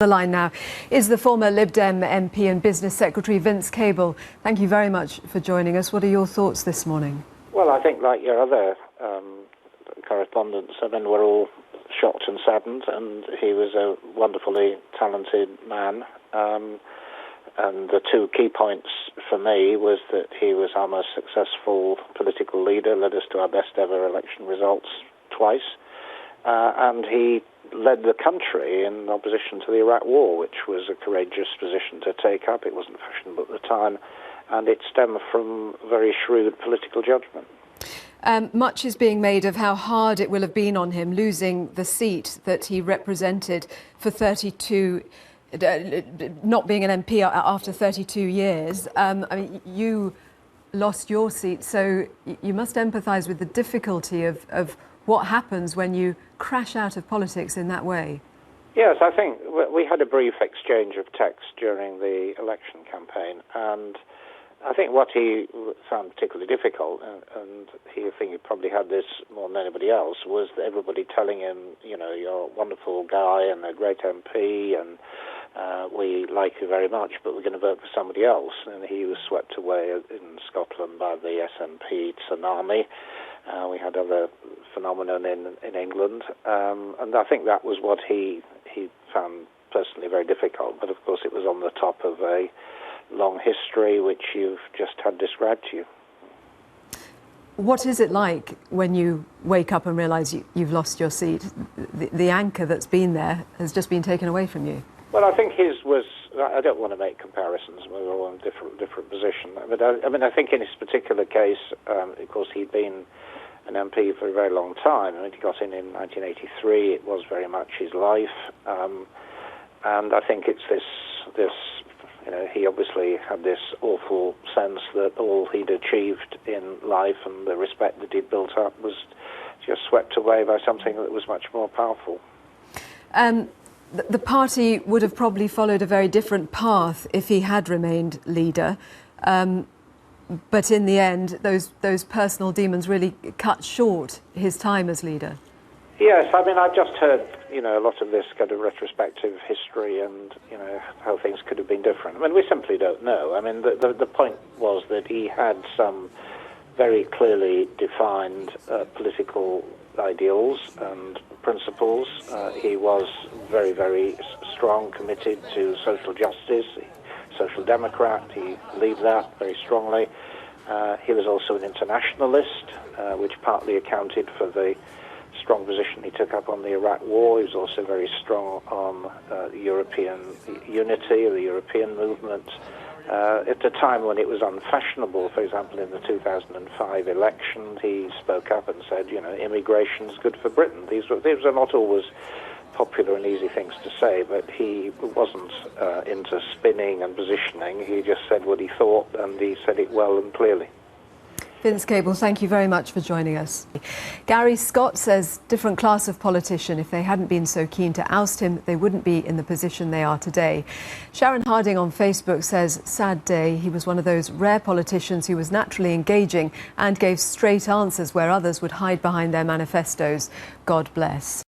The line now is the former Lib Dem MP and Business Secretary Vince Cable. Thank you very much for joining us. What are your thoughts this morning? Well, I think like your other correspondents, we're all shocked and saddened, and he was a wonderfully talented man. And the two key points for me was that he was our most successful political leader, led us to our best ever election results twice, and he led the country in opposition to the Iraq War, which was a courageous position to take up. It wasn't fashionable at the time, and it stemmed from very shrewd political judgment. Much is being made of how hard it will have been on him losing the seat that he represented for 32, not being an MP after 32 years. I mean, you lost your seat, so you must empathise with the difficulty of what happens when you crash out of politics in that way. Yes, I think we had a brief exchange of text during the election campaign, and I think what he found particularly difficult, and I think he probably had this more than anybody else, was everybody telling him, you know, you're a wonderful guy and a great MP, and we like you very much, but we're going to vote for somebody else. And he was swept away in Scotland by the SNP tsunami. We had other phenomenon in England, and I think that was what he found personally very difficult. But of course, it was on the top of a long history which you've just had described to you. What is it like when you wake up and realise you've lost your seat? The anchor that's been there has just been taken away from you. Well, I think his was. I don't want to make comparisons. We were all in different position. But I think in his particular case, of course, he'd been an MP for a very long time. I mean, he got in 1983. It was very much his life, and I think it's this. You know, he obviously had this awful sense that all he'd achieved in life and the respect that he'd built up was just swept away by something that was much more powerful. The party would have probably followed a very different path if he had remained leader. But in the end, those personal demons really cut short his time as leader. Yes, I mean, I've just heard, you know, a lot of this kind of retrospective history and, you know, how things could have been different. I mean, we simply don't know. I mean, the point was that he had some very clearly defined political ideals and principles. He was very, very strong, committed to social justice, social democrat. He believed that very strongly. He was also an internationalist, which partly accounted for the strong position he took up on the Iraq War. He was also very strong on European unity, the European movement. At a time when it was unfashionable, for example, in the 2005 election, he spoke up and said, you know, immigration is good for Britain. These were not always popular and easy things to say, but he wasn't into spinning and positioning. He just said what he thought, and he said it well and clearly. Vince Cable, thank you very much for joining us. Gary Scott says different class of politician. If they hadn't been so keen to oust him, they wouldn't be in the position they are today. Sharon Harding on Facebook says, sad day. He was one of those rare politicians who was naturally engaging and gave straight answers where others would hide behind their manifestos. God bless.